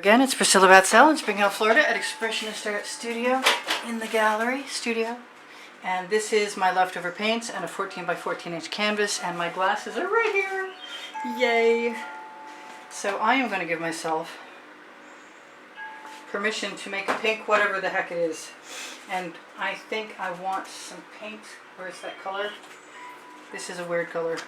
Again, it's Priscilla Batzell in Spring Hill, Florida at Expressionist Art Studio in the gallery studio. And this is my leftover paints and a 14 by 14 inch canvas, and my glasses are right here. Yay! So I am going to give myself permission to make a pink whatever the heck it is. And I think I want some paint. Where's that color? This is a weird color.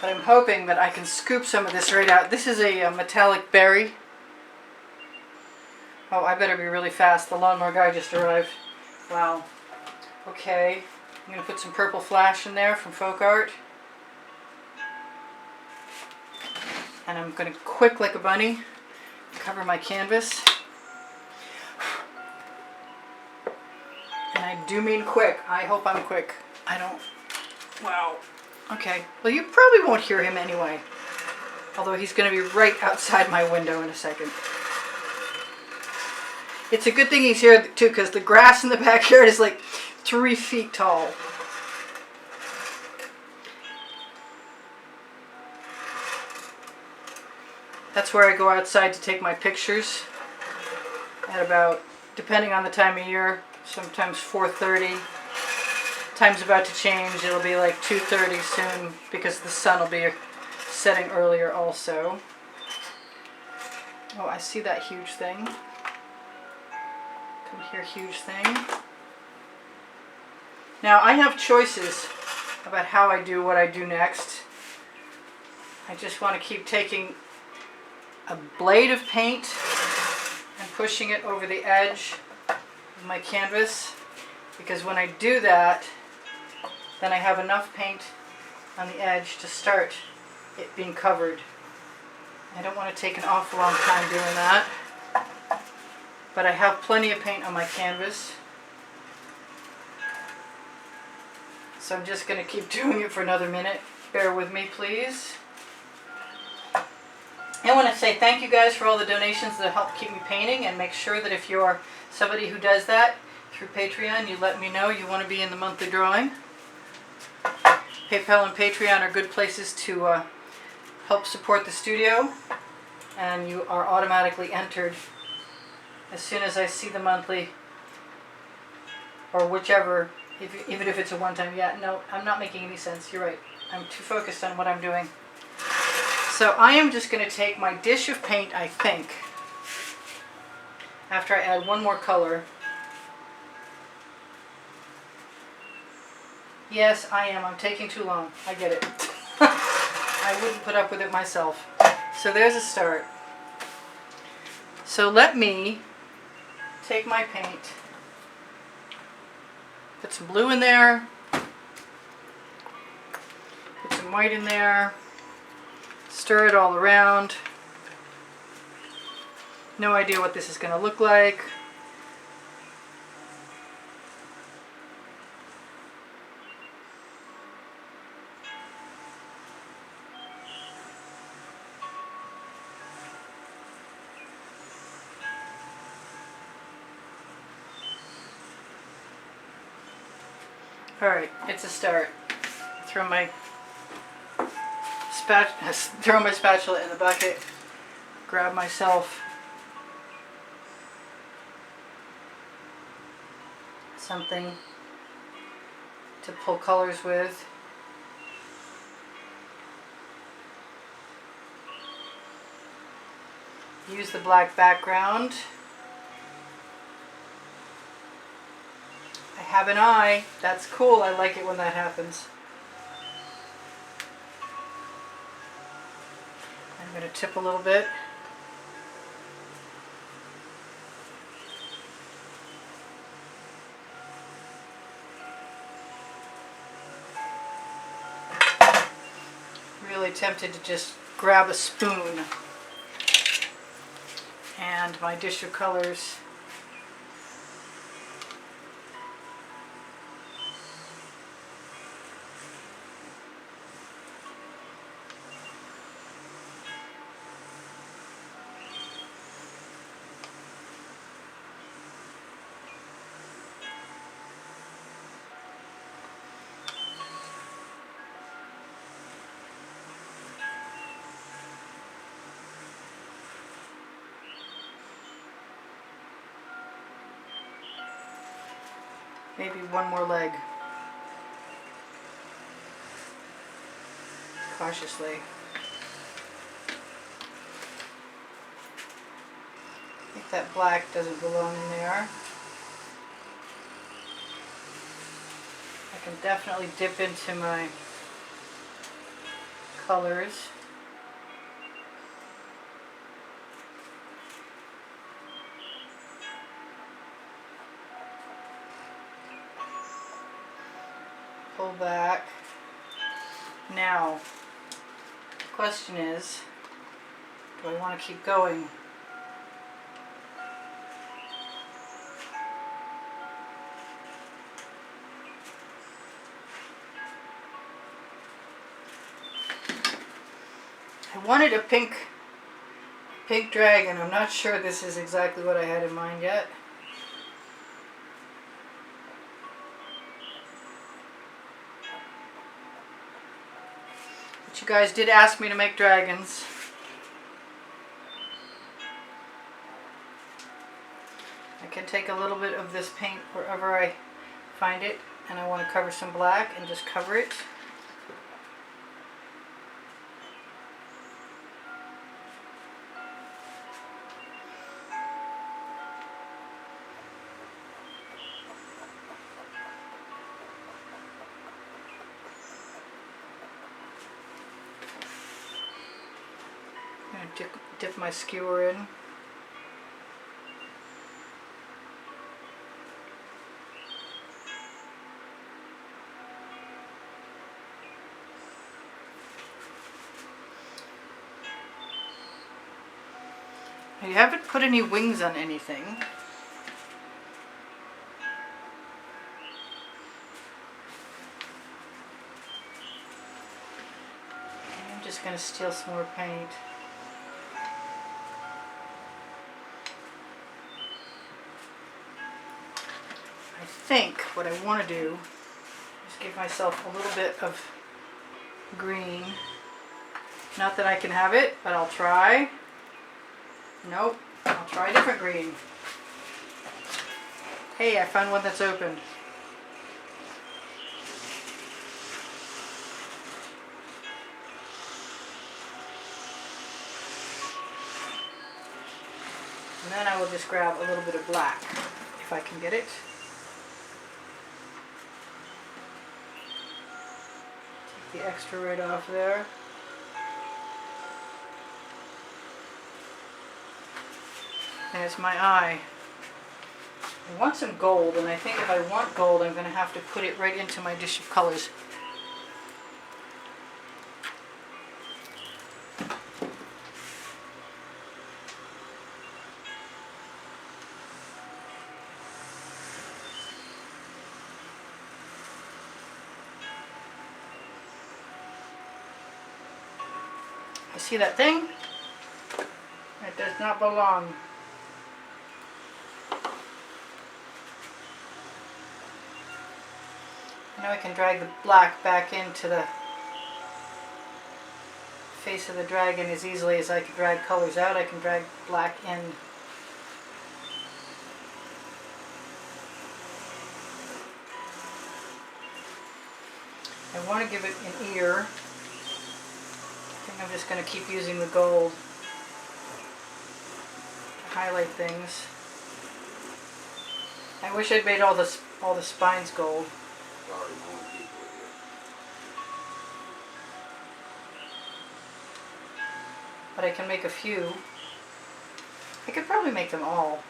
But I'm hoping that I can scoop some of this right out. This is a metallic berry. Oh, I better be really fast. The lawnmower guy just arrived. Wow. Okay. I'm going to put some purple flash in there from Folk Art. And I'm going to quick like a bunny cover my canvas. And I do mean quick. I hope I'm quick. I don't... Wow. Okay, well you probably won't hear him anyway, although he's going to be right outside my window in a second. It's a good thing he's here too, because the grass in the backyard is like 3 feet tall. That's where I go outside to take my pictures at about, depending on the time of year, sometimes 4:30. Time's about to change. It'll be like 2:30 soon because the sun will be setting earlier also. Oh, I see that huge thing. Come here, huge thing. Now I have choices about how I do what I do next. I just want to keep taking a blade of paint and pushing it over the edge of my canvas, because when I do that, then I have enough paint on the edge to start it being covered. I don't want to take an awful long time doing that, but I have plenty of paint on my canvas. So I'm just going to keep doing it for another minute. Bear with me, please. I want to say thank you guys for all the donations that help keep me painting, and make sure that if you're somebody who does that through Patreon, you let me know you want to be in the monthly drawing. PayPal and Patreon are good places to help support the studio, and you are automatically entered as soon as I see the monthly, or whichever, even if it's a one-time. Yeah, no, I'm not making any sense. You're right. I'm too focused on what I'm doing. So I am just going to take my dish of paint, I think, after I add one more color. Yes, I am. I'm taking too long. I get it. I wouldn't put up with it myself. So there's a start. So let me take my paint, put some blue in there, put some white in there, stir it all around. No idea what this is going to look like. Alright, it's a start. Throw my spatula in the bucket, grab myself something to pull colors with. Use the black background. I have an eye. That's cool. I like it when that happens. I'm going to tip a little bit. Really tempted to just grab a spoon and my dish of colors. maybe one more leg. Cautiously. I think that black doesn't belong in there. I can definitely dip into my colors. Pull back. Now, the question is, do I want to keep going? I wanted a pink dragon. I'm not sure this is exactly what I had in mind yet. But you guys did ask me to make dragons. I can take a little bit of this paint wherever I find it, and I want to cover some black and just cover it. I'm going to dip my skewer in. You haven't put any wings on anything. I'm just going to steal some more paint. I think what I want to do is give myself a little bit of green. Not that I can have it, but I'll try. Nope, I'll try a different green. Hey, I found one that's open. And then I will just grab a little bit of black, if I can get it. Take the extra right off there. There's my eye. I want some gold, and I think if I want gold, I'm going to have to put it right into my dish of colors. You see that thing? It does not belong. Now I can drag the black back into the face of the dragon as easily as I can drag colors out. I can drag black in. I want to give it an ear. I think I'm just going to keep using the gold to highlight things. I wish I'd made all the spines gold. But I can make a few. I could probably make them all.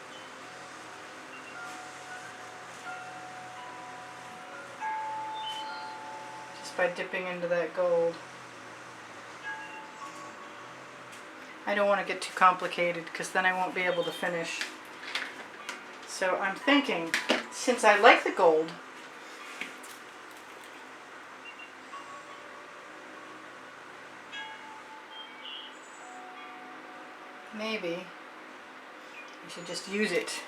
Just by dipping into that gold. I don't want to get too complicated because then I won't be able to finish. So I'm thinking, since I like the gold, maybe I should just use it.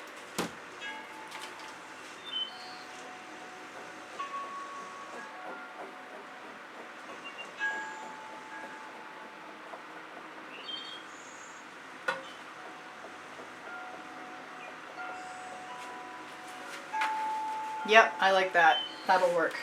Yep, I like that. That'll work.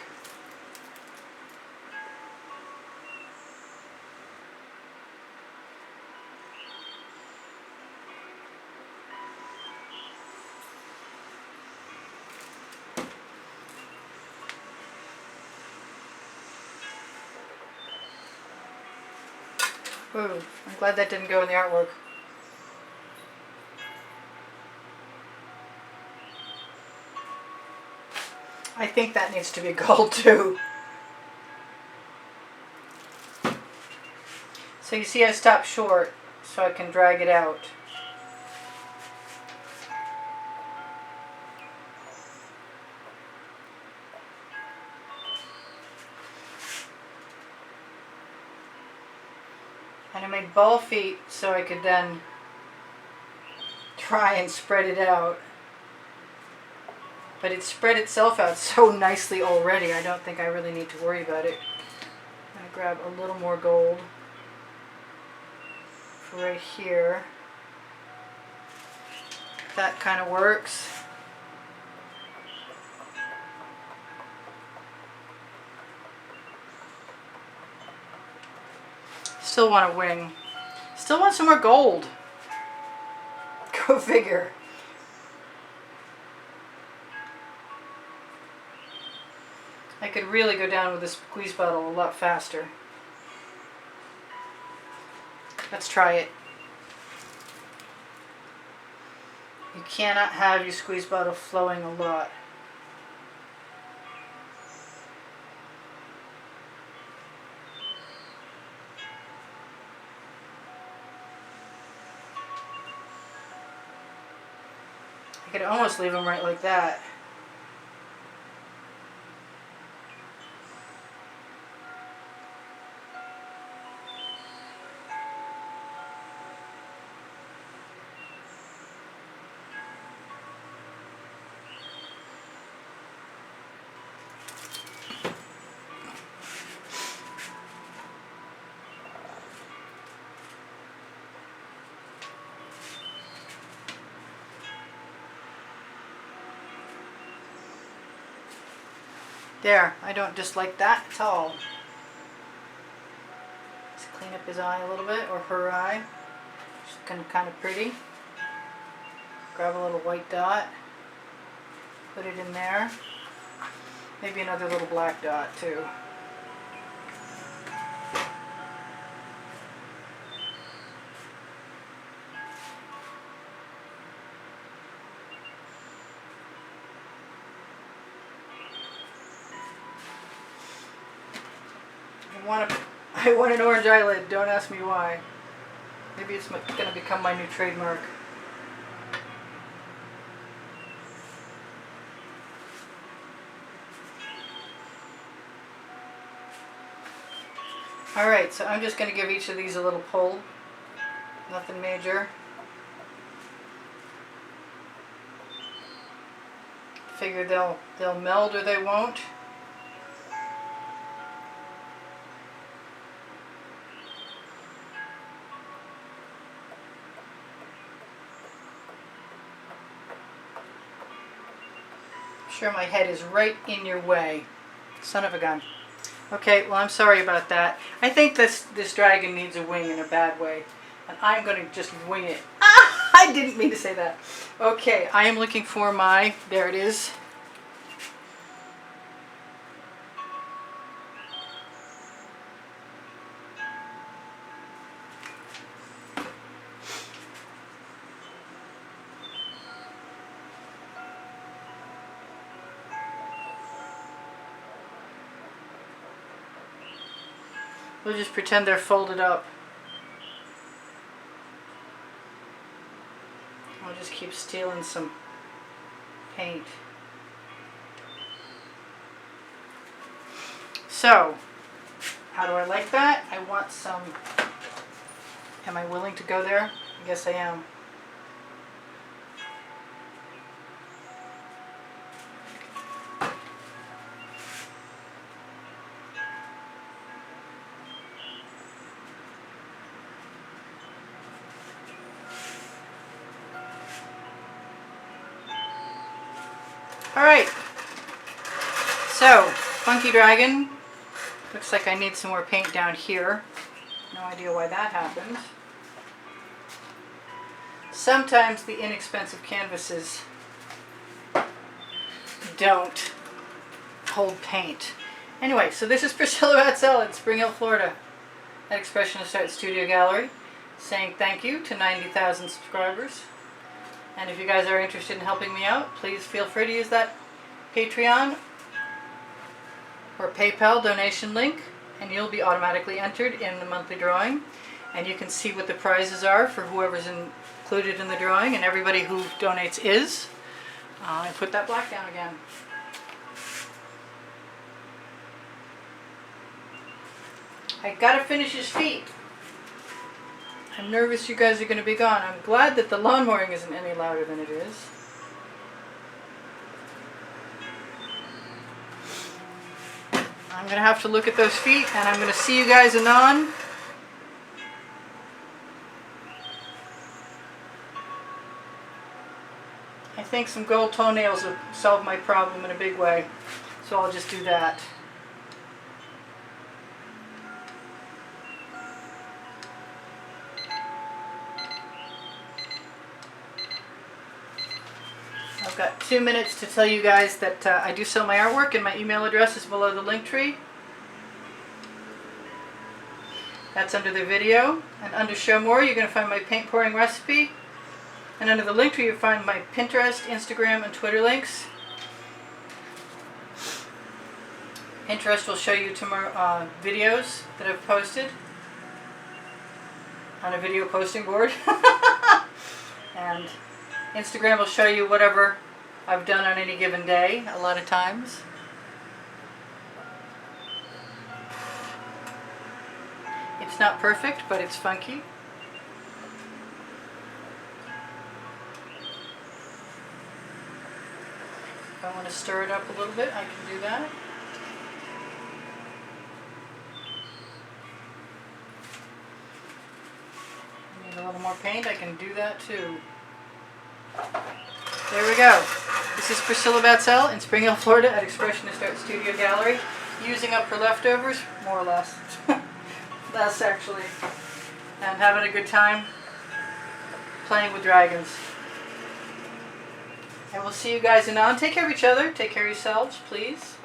Ooh, I'm glad that didn't go in the artwork. I think that needs to be gold too. So you see I stopped short so I can drag it out. And I made ball feet so I could then try and spread it out. But it spread itself out so nicely already, I don't think I really need to worry about it. I'm going to grab a little more gold for right here. That kind of works. Still want a wing. Still want some more gold. Go figure. I could really go down with this squeeze bottle a lot faster. Let's try it. You cannot have your squeeze bottle flowing a lot. I could almost leave them right like that. There, I don't dislike that at all. Let's clean up his eye a little bit, or her eye. She's kind of pretty. Grab a little white dot, put it in there. Maybe another little black dot too. I want an orange eyelid, don't ask me why. Maybe it's going to become my new trademark. Alright, so I'm just going to give each of these a little pull. Nothing major. Figure they'll meld or they won't. Sure, my head is right in your way. Son of a gun. Okay, well, I'm sorry about that. I think this dragon needs a wing in a bad way. And I'm going to just wing it. Ah! I didn't mean to say that. Okay, I am looking for my... There it is. We'll just pretend they're folded up. I'll just keep stealing some paint. So, how do I like that? I want some... Am I willing to go there? I guess I am. Alright, So, Funky Dragon. Looks like I need some more paint down here. No idea why that happened. Sometimes the inexpensive canvases don't hold paint. Anyway, so this is Priscilla Batzell at Spring Hill, Florida at Expressionist Art Studio Gallery, saying thank you to 90,000 subscribers. And if you guys are interested in helping me out, please feel free to use that Patreon or PayPal donation link, and you'll be automatically entered in the monthly drawing. And you can see what the prizes are for whoever's included in the drawing, and everybody who donates is. I put that black down again. I gotta finish his feet. I'm nervous you guys are gonna be gone. I'm glad that the lawn mowing isn't any louder than it is. I'm gonna have to look at those feet, and I'm gonna see you guys anon. I think some gold toenails will solve my problem in a big way, so I'll just do that. I've got 2 minutes to tell you guys that I do sell my artwork, and my email address is below the link tree. That's under the video, and under Show More you're going to find my paint pouring recipe. And under the link tree, you'll find my Pinterest, Instagram, and Twitter links. Pinterest will show you tomorrow videos that I've posted on a video posting board. And Instagram will show you whatever I've done on any given day, a lot of times. It's not perfect, but it's funky. If I want to stir it up a little bit, I can do that. I need a little more paint, I can do that too. There we go. This is Priscilla Batzell in Spring Hill, Florida at Expressionist Art Studio Gallery, using up her leftovers, more or less. Less actually. And having a good time playing with dragons. And we'll see you guys anon. Take care of each other. Take care of yourselves, please.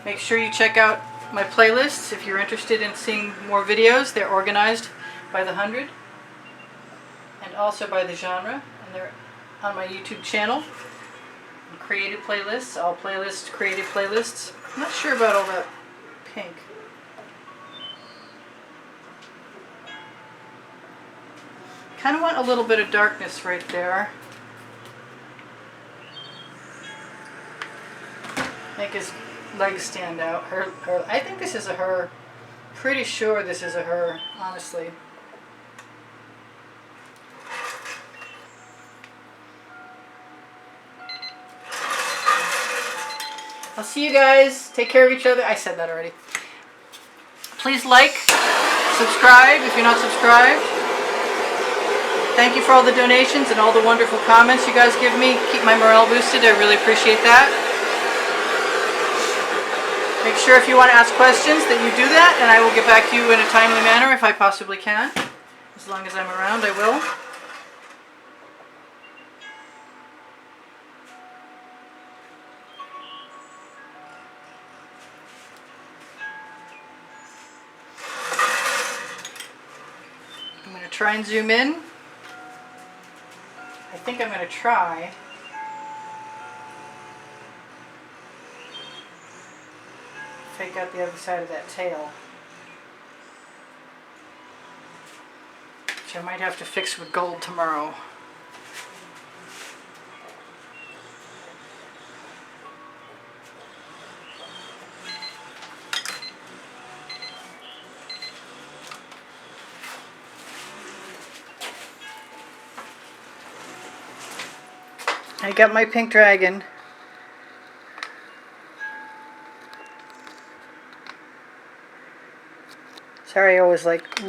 Make sure you check out my playlists if you're interested in seeing more videos. They're organized by the 100 and also by the genre. And they're on my YouTube channel. Creative playlists, all playlists, creative playlists. I'm not sure about all that pink. Kind of want a little bit of darkness right there. Make his legs stand out. Her. I think this is a her. Pretty sure this is a her, honestly. I'll see you guys. Take care of each other. I said that already. Please like, subscribe if you're not subscribed. Thank you for all the donations and all the wonderful comments you guys give me. Keep my morale boosted. I really appreciate that. Make sure if you want to ask questions that you do that, and I will get back to you in a timely manner if I possibly can. As long as I'm around, I will. I'm going to try and zoom in. I think I'm going to try. Take out the other side of that tail, which I might have to fix with gold tomorrow. I got my pink dragon. Sorry, I always like